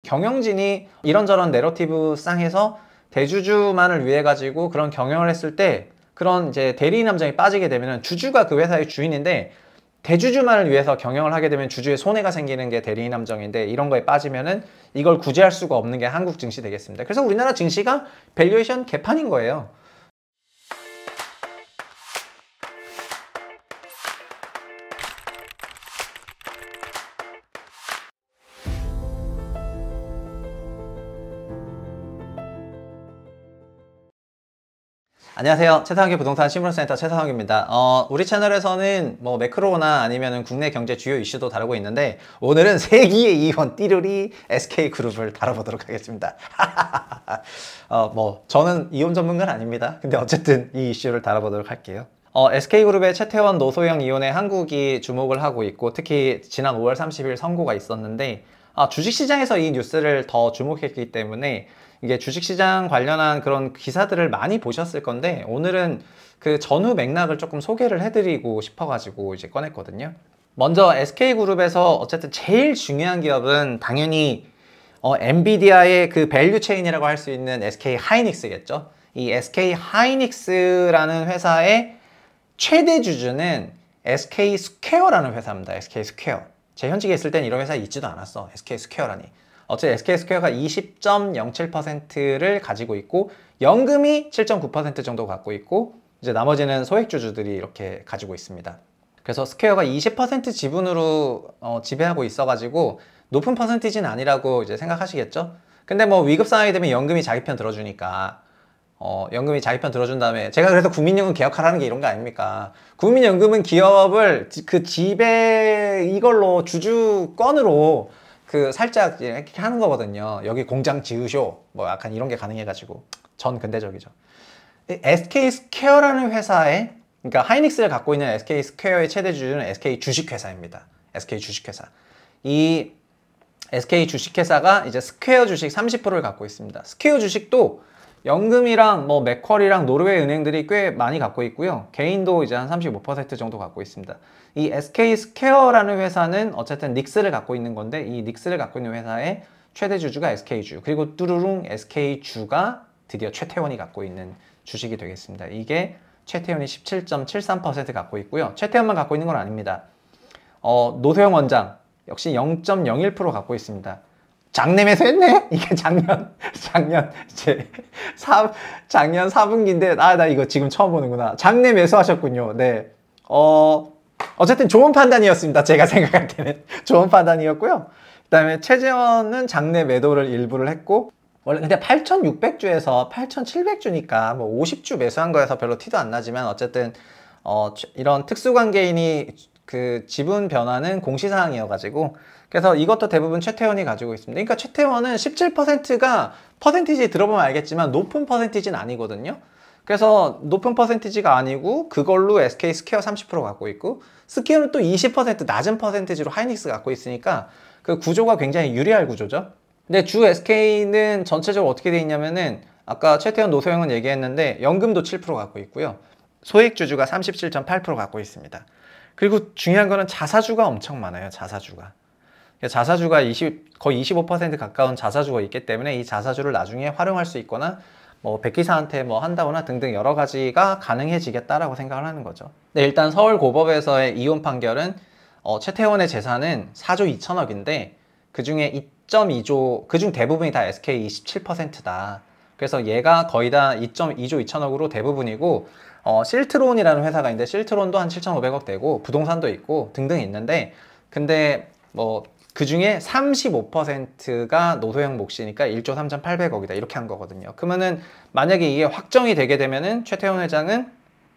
경영진이 이런저런 내러티브 쌍에서 대주주만을 위해 가지고 그런 경영을 했을 때 그런 이제 대리인 함정에 빠지게 되면은 주주가 그 회사의 주인인데 대주주만을 위해서 경영을 하게 되면 주주의 손해가 생기는 게 대리인 함정인데 이런 거에 빠지면은 이걸 구제할 수가 없는 게 한국 증시 되겠습니다. 그래서 우리나라 증시가 밸류에이션 개판인 거예요. 안녕하세요. 최상욱의 부동산 신문센터 최상욱입니다. 우리 채널에서는 뭐 매크로나 아니면은 국내 경제 주요 이슈도 다루고 있는데 오늘은 세기의 이원 띠르리 SK그룹을 다뤄보도록 하겠습니다. 저는 이혼 전문가는 아닙니다. 근데 어쨌든 이 이슈를 다뤄보도록 할게요. SK그룹의 최태원, 노소영 이혼에 한국이 주목을 하고 있고 특히 지난 5월 30일 선고가 있었는데 주식시장에서 이 뉴스를 더 주목했기 때문에 이게 주식시장 관련한 그런 기사들을 많이 보셨을 건데 오늘은 그 전후 맥락을 조금 소개를 해드리고 싶어가지고 이제 꺼냈거든요. 먼저 SK그룹에서 어쨌든 제일 중요한 기업은 당연히 엔비디아의 그 밸류 체인이라고 할 수 있는 SK 하이닉스겠죠. 이 SK 하이닉스라는 회사의 최대 주주는 SK 스퀘어라는 회사입니다. SK 스퀘어. 제 현직에 있을 땐 이런 회사 있지도 않았어. SK 스퀘어라니. 어쨌든 SK 스퀘어가 20.07%를 가지고 있고 연금이 7.9% 정도 갖고 있고 이제 나머지는 소액주주들이 이렇게 가지고 있습니다. 그래서 스퀘어가 20% 지분으로 지배하고 있어가지고 높은 퍼센티지는 아니라고 이제 생각하시겠죠? 근데 뭐 위급 상황이 되면 연금이 자기 편 들어주니까 연금이 자기 편 들어준 다음에 제가 그래서 국민연금 개혁하라는 게 이런 거 아닙니까? 국민연금은 기업을 그 지배 이걸로 주주권으로 그 살짝 이렇게 하는 거거든요. 여기 공장 지으쇼 뭐 약간 이런 게 가능해가지고 전 근대적이죠. SK 스퀘어라는 회사에 그러니까 하이닉스를 갖고 있는 SK 스퀘어의 최대 주주는 SK 주식회사입니다. SK 주식회사. 이 SK 주식회사가 이제 스퀘어 주식 30%를 갖고 있습니다. 스퀘어 주식도 연금이랑 뭐 맥쿼리랑 노르웨이 은행들이 꽤 많이 갖고 있고요. 개인도 이제 한 35% 정도 갖고 있습니다. 이 SK 스퀘어라는 회사는 어쨌든 닉스를 갖고 있는 건데 이 닉스를 갖고 있는 회사의 최대 주주가 SK주 그리고 뚜루룽 SK주가 드디어 최태원이 갖고 있는 주식이 되겠습니다. 이게 최태원이 17.73% 갖고 있고요. 최태원만 갖고 있는 건 아닙니다. 노소영 원장 역시 0.01% 갖고 있습니다. 장내 매수했네? 이게 작년 4분기인데 나 이거 지금 처음 보는구나. 장내 매수하셨군요. 네. 어쨌든 좋은 판단이었습니다. 제가 생각할 때는 좋은 판단이었고요. 그 다음에 최재원은 장내 매도를 일부를 했고 원래 근데 8,600주에서 8,700주니까 뭐 50주 매수한 거여서 별로 티도 안 나지만 어쨌든 이런 특수관계인이 그 지분 변화는 공시사항이어가지고 그래서 이것도 대부분 최태원이 가지고 있습니다. 그러니까 최태원은 17%가 퍼센티지 들어보면 알겠지만 높은 퍼센티지는 아니거든요. 그래서 높은 퍼센티지가 아니고 그걸로 SK 스퀘어 30% 갖고 있고 스퀘어는 또 20% 낮은 퍼센티지로 하이닉스 갖고 있으니까 그 구조가 굉장히 유리할 구조죠. 근데 주 SK는 전체적으로 어떻게 돼 있냐면은 아까 최태원 노소영은 얘기했는데 연금도 7% 갖고 있고요. 소액주주가 37.8% 갖고 있습니다. 그리고 중요한 거는 자사주가 엄청 많아요. 자사주가 거의 25% 가까운 자사주가 있기 때문에 이 자사주를 나중에 활용할 수 있거나 뭐 백기사한테 뭐 한다거나 등등 여러 가지가 가능해지겠다라고 생각을 하는 거죠. 네, 일단 서울고법에서의 이혼 판결은 최태원의 재산은 4조 2천억인데 그중에 2.2조 그중 대부분이 다 SK 27%다. 그래서 얘가 거의 다 2.2조 2천억으로 대부분이고 실트론이라는 회사가 있는데 실트론도 한 7,500억 되고 부동산도 있고 등등 있는데 근데 뭐 그 중에 35%가 노소영 몫이니까 1조 3,800억이다 이렇게 한 거거든요. 그러면은 만약에 이게 확정이 되게 되면은 최태원 회장은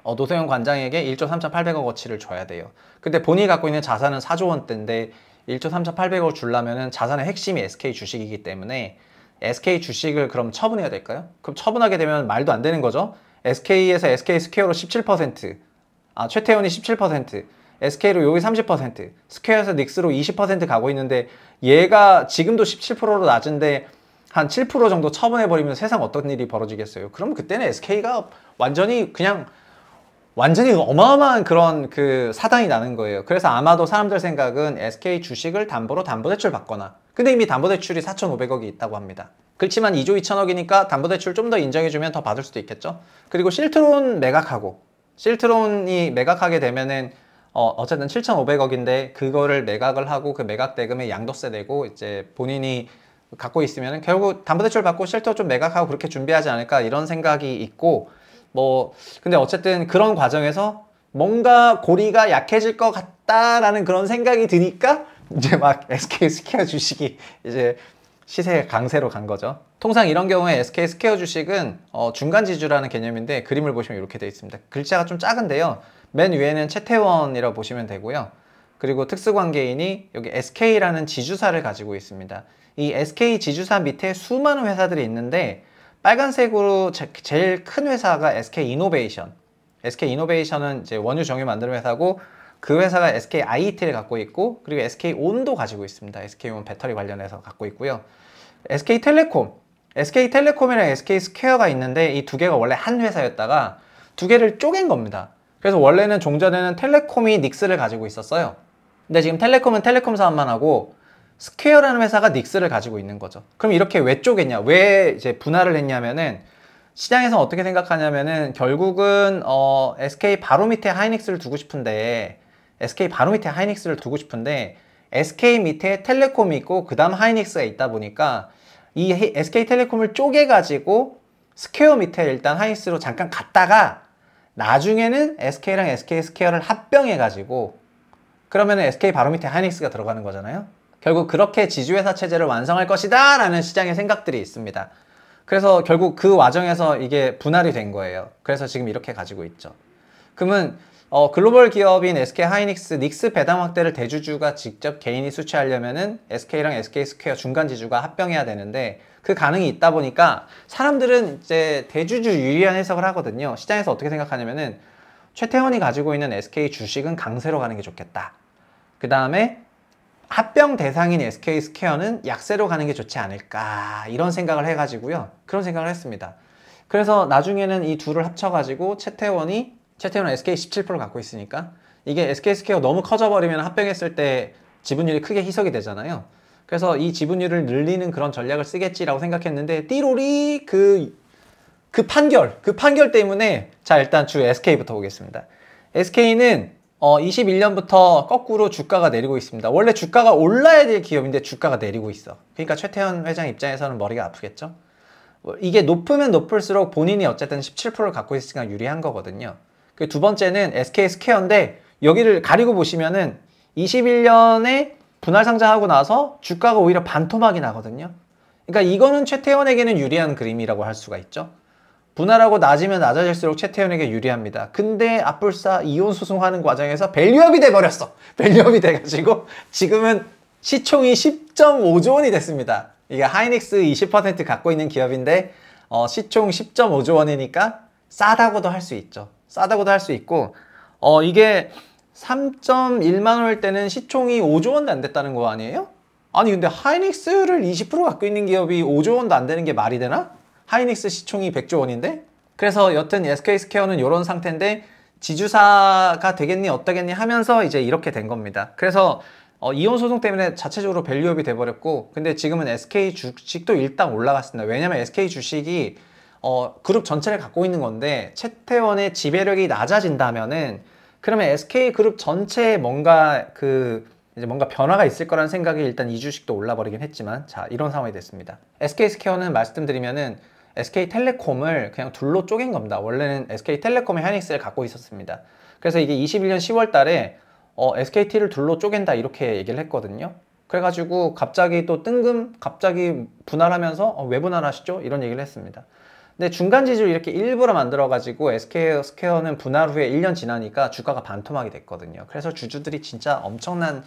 노소영 관장에게 1조 3,800억어치를 줘야 돼요. 근데 본인이 갖고 있는 자산은 4조 원대인데 1조 3,800억을 주려면은 자산의 핵심이 SK 주식이기 때문에 SK 주식을 그럼 처분해야 될까요? 그럼 처분하게 되면 말도 안 되는 거죠. SK에서 SK 스퀘어로 17%, 최태원이 17%, SK로 여기 30%, 스퀘어에서 닉스로 20% 가고 있는데 얘가 지금도 17%로 낮은데 한 7% 정도 처분해버리면 세상 어떤 일이 벌어지겠어요? 그럼 그때는 SK가 완전히 어마어마한 그런 그 사단이 나는 거예요. 그래서 아마도 사람들 생각은 SK 주식을 담보로 담보대출 받거나 근데 이미 담보대출이 4,500억이 있다고 합니다. 그렇지만 2조 2천억이니까 담보대출 좀 더 인정해주면 더 받을 수도 있겠죠. 그리고 실트론 매각하고, 실트론이 매각하게 되면은 어쨌든 7,500억인데 그거를 매각을 하고 그 매각 대금에 양도세 내고 이제 본인이 갖고 있으면은 결국 담보대출 받고 실터 좀 매각하고 그렇게 준비하지 않을까 이런 생각이 있고, 뭐 근데 어쨌든 그런 과정에서 뭔가 고리가 약해질 것 같다라는 그런 생각이 드니까 이제 막 SK 스퀘어 주식이 이제 시세 강세로 간 거죠. 통상 이런 경우에 SK 스퀘어 주식은 중간 지주라는 개념인데 그림을 보시면 이렇게 되어 있습니다. 글자가 좀 작은데요. 맨 위에는 채태원이라고 보시면 되고요. 그리고 특수관계인이 여기 SK라는 지주사를 가지고 있습니다. 이 SK 지주사 밑에 수많은 회사들이 있는데 빨간색으로 제일 큰 회사가 SK이노베이션. SK이노베이션은 이제 원유 정유 만드는 회사고 그 회사가 SKIT를 갖고 있고 그리고 SK온도 가지고 있습니다. SK온 배터리 관련해서 갖고 있고요. SK텔레콤, SK텔레콤이랑 SK스퀘어가 있는데 이 두 개가 원래 한 회사였다가 두 개를 쪼갠 겁니다. 그래서 원래는 종전에는 텔레콤이 닉스를 가지고 있었어요. 근데 지금 텔레콤은 텔레콤 사업만 하고 스퀘어라는 회사가 닉스를 가지고 있는 거죠. 그럼 이렇게 왜 쪼갰냐? 왜 이제 분할을 했냐면은 시장에서 어떻게 생각하냐면은 결국은 SK 바로 밑에 하이닉스를 두고 싶은데 SK 바로 밑에 하이닉스를 두고 싶은데 SK 밑에 텔레콤이 있고 그 다음 하이닉스가 있다 보니까 이 SK텔레콤을 쪼개가지고 스퀘어 밑에 일단 하이닉스로 잠깐 갔다가 나중에는 SK랑 SK스퀘어를 합병해가지고 그러면 SK 바로 밑에 하이닉스가 들어가는 거잖아요. 결국 그렇게 지주회사 체제를 완성할 것이다 라는 시장의 생각들이 있습니다. 그래서 결국 그 과정에서 이게 분할이 된 거예요. 그래서 지금 이렇게 가지고 있죠. 그러면 글로벌 기업인 SK 하이닉스 닉스 배당 확대를 대주주가 직접 개인이 수취하려면은 SK랑 SK스퀘어 중간 지주가 합병해야 되는데 그 가능이 있다 보니까 사람들은 이제 대주주 유리한 해석을 하거든요. 시장에서 어떻게 생각하냐면은 최태원이 가지고 있는 SK 주식은 강세로 가는 게 좋겠다. 그 다음에 합병 대상인 SK스퀘어는 약세로 가는 게 좋지 않을까 이런 생각을 해가지고요. 그런 생각을 했습니다. 그래서 나중에는 이 둘을 합쳐가지고 채태원은 SK 17% 갖고 있으니까 이게 SK스퀘어 너무 커져버리면 합병했을 때 지분율이 크게 희석이 되잖아요. 그래서 이 지분율을 늘리는 그런 전략을 쓰겠지라고 생각했는데 띠로리 그 판결 때문에 자 일단 주 SK부터 보겠습니다. SK는 21년부터 거꾸로 주가가 내리고 있습니다. 원래 주가가 올라야 될 기업인데 주가가 내리고 있어. 그러니까 최태원 회장 입장에서는 머리가 아프겠죠. 이게 높으면 높을수록 본인이 어쨌든 17%를 갖고 있으니까 유리한 거거든요. 그 두 번째는 SK스퀘어인데 여기를 가리고 보시면은 21년에 분할 상장하고 나서 주가가 오히려 반토막이 나거든요. 그러니까 이거는 최태원에게는 유리한 그림이라고 할 수가 있죠. 분할하고 낮으면 낮아질수록 최태원에게 유리합니다. 근데 앞불사 이혼 소송하는 과정에서 밸류업이 돼버렸어. 밸류업이 돼가지고 지금은 시총이 10.5조 원이 됐습니다. 이게 하이닉스 20% 갖고 있는 기업인데 시총 10.5조 원이니까 싸다고도 할 수 있죠. 싸다고도 할 수 있고 이게 3.1만 원일 때는 시총이 5조 원도 안 됐다는 거 아니에요? 아니 근데 하이닉스를 20% 갖고 있는 기업이 5조 원도 안 되는 게 말이 되나? 하이닉스 시총이 100조 원인데? 그래서 여튼 SK스퀘어는 이런 상태인데 지주사가 되겠니 어떠겠니 하면서 이제 이렇게 된 겁니다. 그래서 이혼 소송 때문에 자체적으로 밸류업이 돼버렸고 근데 지금은 SK 주식도 일단 올라갔습니다. 왜냐면 SK 주식이 그룹 전체를 갖고 있는 건데 채태원의 지배력이 낮아진다면은 그러면 SK 그룹 전체에 뭔가 이제 뭔가 변화가 있을 거라는 생각이 일단 이 주식도 올라버리긴 했지만 자 이런 상황이 됐습니다. SK스퀘어는 말씀드리면은 SK텔레콤을 그냥 둘로 쪼갠 겁니다. 원래는 SK텔레콤의 하이닉스를 갖고 있었습니다. 그래서 이게 21년 10월 달에 SKT를 둘로 쪼갠다 이렇게 얘기를 했거든요. 그래가지고 갑자기 또 갑자기 분할하면서 왜 분할하시죠? 이런 얘기를 했습니다. 근데 중간 지주를 이렇게 일부러 만들어가지고 SK스퀘어는 분할 후에 1년 지나니까 주가가 반토막이 됐거든요. 그래서 주주들이 진짜 엄청난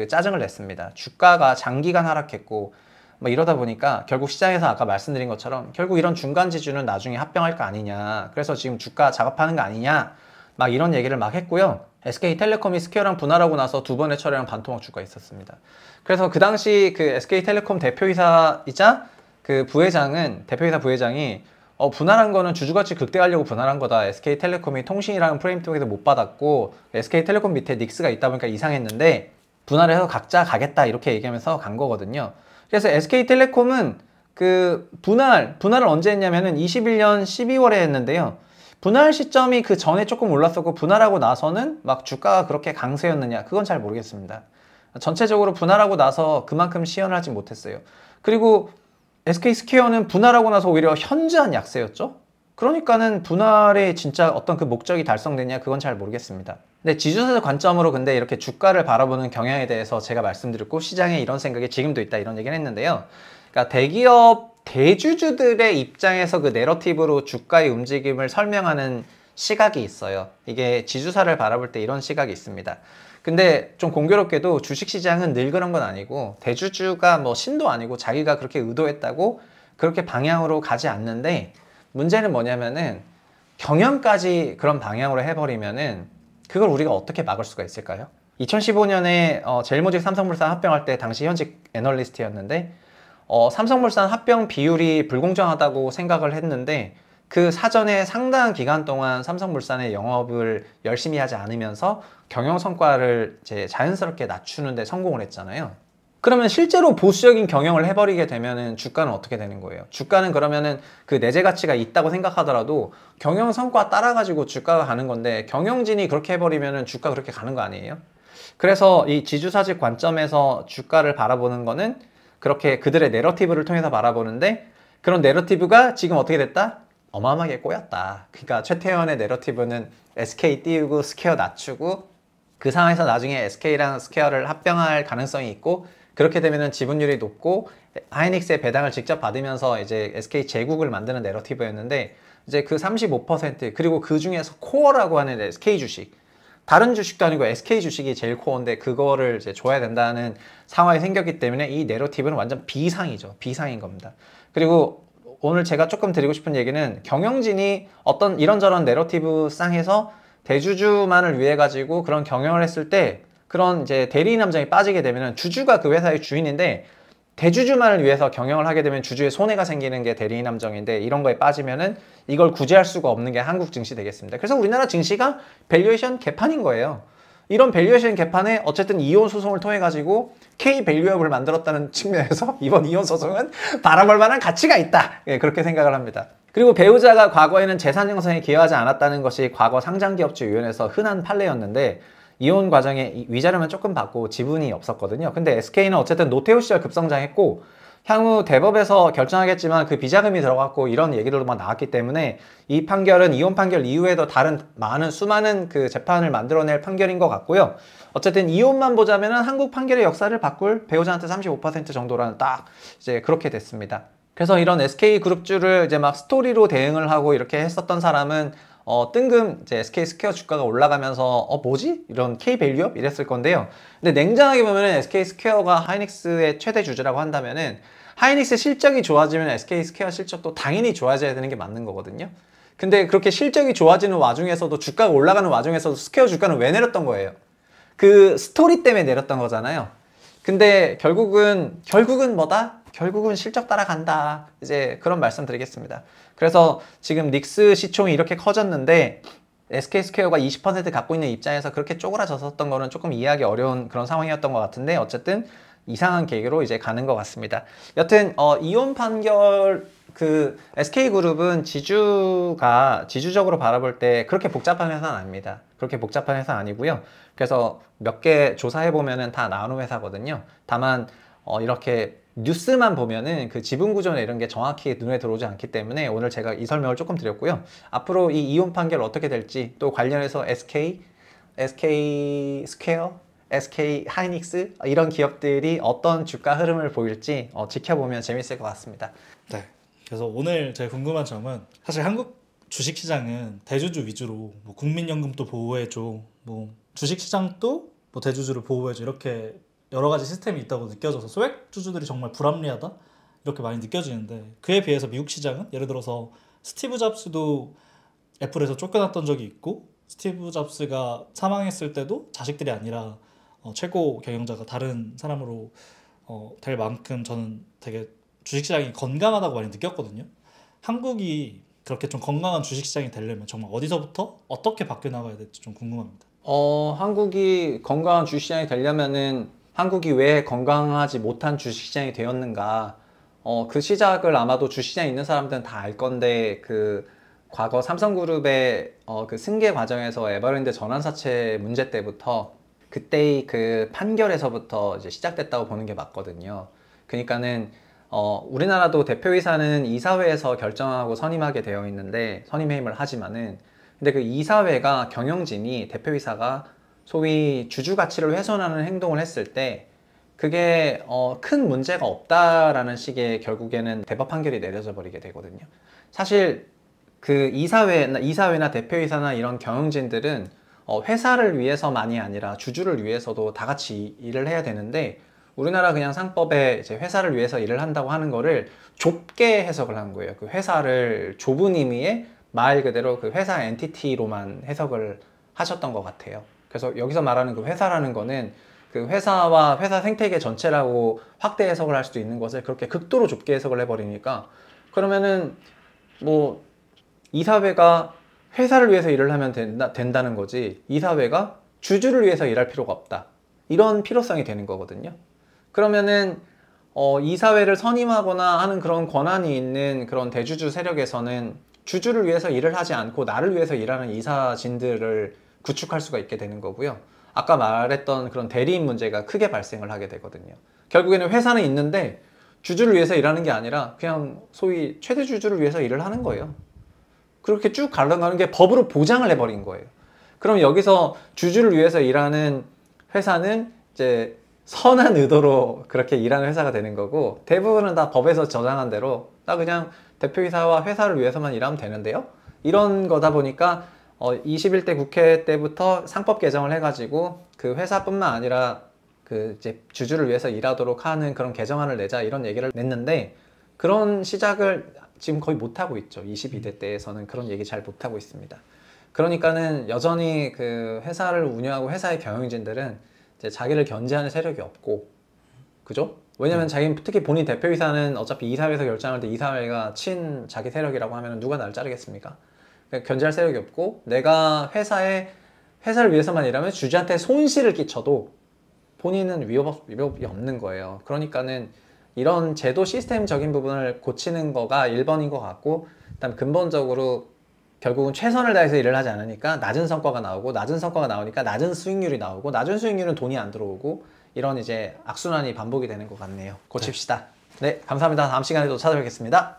짜증을 냈습니다. 주가가 장기간 하락했고 뭐 이러다 보니까 결국 시장에서 아까 말씀드린 것처럼 결국 이런 중간 지주는 나중에 합병할 거 아니냐. 그래서 지금 주가 작업하는 거 아니냐. 막 이런 얘기를 막 했고요. SK텔레콤이 스퀘어랑 분할하고 나서 두 번의 철회랑 반토막 주가 있었습니다. 그래서 그 당시 SK텔레콤 대표이사이자 대표이사 부회장이 분할한 거는 주주가치 극대화하려고 분할한 거다. SK텔레콤이 통신이라는 프레임 통해서 못 받았고 SK텔레콤 밑에 닉스가 있다 보니까 이상했는데 분할해서 각자 가겠다 이렇게 얘기하면서 간 거거든요. 그래서 SK텔레콤은 그 분할을 언제 했냐면은 21년 12월에 했는데요. 분할 시점이 그 전에 조금 올랐었고 분할하고 나서는 막 주가가 그렇게 강세였느냐 그건 잘 모르겠습니다. 전체적으로 분할하고 나서 그만큼 시연을 하지 못했어요. 그리고 SK스퀘어는 분할하고 나서 오히려 현저한 약세였죠. 그러니까는 분할의 진짜 어떤 그 목적이 달성됐냐 그건 잘 모르겠습니다. 근데 지주사의 관점으로 근데 이렇게 주가를 바라보는 경향에 대해서 제가 말씀드렸고 시장에 이런 생각이 지금도 있다 이런 얘기를 했는데요. 그러니까 대기업 대주주들의 입장에서 그 내러티브로 주가의 움직임을 설명하는 시각이 있어요. 이게 지주사를 바라볼 때 이런 시각이 있습니다. 근데 좀 공교롭게도 주식시장은 늘 그런 건 아니고 대주주가 뭐 신도 아니고 자기가 그렇게 의도했다고 그렇게 방향으로 가지 않는데 문제는 뭐냐면은 경영까지 그런 방향으로 해버리면은 그걸 우리가 어떻게 막을 수가 있을까요? 2015년에 제일모직 삼성물산 합병할 때 당시 현직 애널리스트였는데 삼성물산 합병 비율이 불공정하다고 생각을 했는데 그 사전에 상당한 기간 동안 삼성물산의 영업을 열심히 하지 않으면서 경영 성과를 이제 자연스럽게 낮추는 데 성공을 했잖아요. 그러면 실제로 보수적인 경영을 해버리게 되면은 주가는 어떻게 되는 거예요? 주가는 그러면은 그 내재 가치가 있다고 생각하더라도 경영 성과 따라가지고 주가가 가는 건데 경영진이 그렇게 해버리면은 주가 그렇게 가는 거 아니에요? 그래서 이 지주사직 관점에서 주가를 바라보는 거는 그렇게 그들의 내러티브를 통해서 바라보는데 그런 내러티브가 지금 어떻게 됐다? 어마어마하게 꼬였다. 그러니까 최태원의 내러티브는 SK 띄우고 스퀘어 낮추고 그 상황에서 나중에 SK랑 스퀘어를 합병할 가능성이 있고 그렇게 되면은 지분율이 높고 하이닉스의 배당을 직접 받으면서 이제 SK 제국을 만드는 내러티브였는데 이제 그 35% 그리고 그 중에서 코어라고 하는 SK 주식 다른 주식도 아니고 SK 주식이 제일 코어인데 그거를 이제 줘야 된다는 상황이 생겼기 때문에 이 내러티브는 완전 비상이죠. 비상인 겁니다. 그리고 오늘 제가 조금 드리고 싶은 얘기는 경영진이 어떤 이런저런 내러티브 쌍에서 대주주만을 위해 가지고 그런 경영을 했을 때 그런 이제 대리인 함정에 빠지게 되면은 주주가 그 회사의 주인인데 대주주만을 위해서 경영을 하게 되면 주주의 손해가 생기는 게 대리인 함정인데 이런 거에 빠지면은 이걸 구제할 수가 없는 게 한국 증시 되겠습니다. 그래서 우리나라 증시가 밸류에이션 개판인 거예요. 이런 밸류에이션 개판에 어쨌든 이혼 소송을 통해 가지고 K 밸류업을 만들었다는 측면에서 이번 이혼 소송은 바라볼 만한 가치가 있다. 예, 그렇게 생각을 합니다. 그리고 배우자가 과거에는 재산 형성에 기여하지 않았다는 것이 과거 상장기업주위원회에서 흔한 판례였는데 이혼 과정에 위자료만 조금 받고 지분이 없었거든요. 근데 SK는 어쨌든 노태우 시절 급성장했고 향후 대법에서 결정하겠지만 그 비자금이 들어갔고 이런 얘기들도 막 나왔기 때문에 이 판결은 이혼 판결 이후에도 다른 수많은 그 재판을 만들어낼 판결인 것 같고요. 어쨌든 이혼만 보자면은 한국 판결의 역사를 바꿀 배우자한테 35% 정도라는 딱 이제 그렇게 됐습니다. 그래서 이런 SK그룹주를 이제 막 스토리로 대응을 하고 이렇게 했었던 사람은 뜬금 이제 SK스퀘어 주가가 올라가면서 뭐지? 이런 K밸류업 이랬을 건데요. 근데 냉정하게 보면은 SK스퀘어가 하이닉스의 최대 주주라고 한다면은 하이닉스 실적이 좋아지면 SK스퀘어 실적도 당연히 좋아져야 되는 게 맞는 거거든요. 근데 그렇게 실적이 좋아지는 와중에서도 주가가 올라가는 와중에서도 스퀘어 주가는 왜 내렸던 거예요? 그 스토리 때문에 내렸던 거잖아요. 근데 결국은 뭐다? 결국은 실적 따라간다. 이제 그런 말씀 드리겠습니다. 그래서 지금 닉스 시총이 이렇게 커졌는데 SK스퀘어가 20% 갖고 있는 입장에서 그렇게 쪼그라졌었던 거는 조금 이해하기 어려운 그런 상황이었던 것 같은데 어쨌든 이상한 계기로 이제 가는 것 같습니다. 여튼 이혼 판결 그 SK그룹은 지주적으로 바라볼 때 그렇게 복잡한 회사는 아닙니다. 그렇게 복잡한 회사 아니고요. 그래서 몇 개 조사해 보면은 다 나오는 회사거든요. 다만 이렇게 뉴스만 보면은 그 지분 구조나 이런 게 정확히 눈에 들어오지 않기 때문에 오늘 제가 이 설명을 조금 드렸고요. 앞으로 이 이혼 판결 어떻게 될지 또 관련해서 SK 스퀘어, SK 하이닉스 이런 기업들이 어떤 주가 흐름을 보일지 지켜보면 재밌을 것 같습니다. 네. 그래서 오늘 제가 궁금한 점은 사실 한국 주식시장은 대주주 위주로 뭐 국민연금도 보호해줘, 뭐 주식시장도 뭐 대주주를 보호해줘 이렇게 여러 가지 시스템이 있다고 느껴져서 소액 주주들이 정말 불합리하다 이렇게 많이 느껴지는데 그에 비해서 미국 시장은 예를 들어서 스티브 잡스도 애플에서 쫓겨났던 적이 있고 스티브 잡스가 사망했을 때도 자식들이 아니라 최고 경영자가 다른 사람으로 될 만큼 저는 되게 주식시장이 건강하다고 많이 느꼈거든요. 한국이 그렇게 좀 건강한 주식시장이 되려면 정말 어디서부터 어떻게 바뀌어 나가야 될지 좀 궁금합니다. 한국이 건강한 주식시장이 되려면은 한국이 왜 건강하지 못한 주식시장이 되었는가. 그 시작을 아마도 주식시장에 있는 사람들은 다 알 건데, 그 과거 삼성그룹의 그 승계 과정에서 에버랜드 전환사채 문제 때부터 그때의 그 판결에서부터 이제 시작됐다고 보는 게 맞거든요. 그러니까는 우리나라도 대표이사는 이사회에서 결정하고 선임하게 되어 있는데, 선임해임을 하지만은, 근데 그 이사회가 경영진이 대표이사가 소위 주주 가치를 훼손하는 행동을 했을 때 그게 큰 문제가 없다라는 식의 결국에는 대법 판결이 내려져 버리게 되거든요. 사실 그 이사회나 대표이사나 이런 경영진들은 회사를 위해서만이 아니라 주주를 위해서도 다 같이 일을 해야 되는데, 우리나라 그냥 상법에 이제 회사를 위해서 일을 한다고 하는 거를 좁게 해석을 한 거예요. 그 회사를 좁은 의미의 말 그대로 그 회사 엔티티로만 해석을 하셨던 것 같아요. 그래서 여기서 말하는 그 회사라는 거는 그 회사와 회사 생태계 전체라고 확대 해석을 할 수도 있는 것을 그렇게 극도로 좁게 해석을 해버리니까, 그러면은 뭐 이사회가 회사를 위해서 일을 하면 된다는 거지, 이사회가 주주를 위해서 일할 필요가 없다, 이런 필요성이 되는 거거든요. 그러면은 이사회를 선임하거나 하는 그런 권한이 있는 그런 대주주 세력에서는 주주를 위해서 일을 하지 않고 나를 위해서 일하는 이사진들을 구축할 수가 있게 되는 거고요. 아까 말했던 그런 대리인 문제가 크게 발생을 하게 되거든요. 결국에는 회사는 있는데 주주를 위해서 일하는 게 아니라 그냥 소위 최대 주주를 위해서 일을 하는 거예요. 그렇게 쭉 가는 게 법으로 보장을 해버린 거예요. 그럼 여기서 주주를 위해서 일하는 회사는 이제 선한 의도로 그렇게 일하는 회사가 되는 거고, 대부분은 다 법에서 저장한 대로 나 그냥 대표이사와 회사를 위해서만 일하면 되는데요, 이런 거다 보니까 21대 국회 때부터 상법 개정을 해가지고 그 회사뿐만 아니라 그 이제 주주를 위해서 일하도록 하는 그런 개정안을 내자, 이런 얘기를 냈는데, 그런 시작을 지금 거의 못하고 있죠. 22대 때에서는 그런 얘기 잘 못하고 있습니다. 그러니까는 여전히 그 회사를 운영하고 회사의 경영진들은 이제 자기를 견제하는 세력이 없고, 그죠? 왜냐면 자기는, 특히 본인 대표이사는 어차피 이사회에서 결정할 때 이사회가 친 자기 세력이라고 하면 누가 나를 자르겠습니까? 그러니까 견제할 세력이 없고, 내가 회사를 위해서만 일하면 주주한테 손실을 끼쳐도 본인은 위협이 없는 거예요. 그러니까는 이런 제도 시스템적인 부분을 고치는 거가 1번인 것 같고, 그다음 근본적으로 결국은 최선을 다해서 일을 하지 않으니까 낮은 성과가 나오고, 낮은 성과가 나오니까 낮은 수익률이 나오고, 낮은 수익률은 돈이 안 들어오고, 이런 이제 악순환이 반복이 되는 것 같네요. 고칩시다. 네, 감사합니다. 다음 시간에도 찾아뵙겠습니다.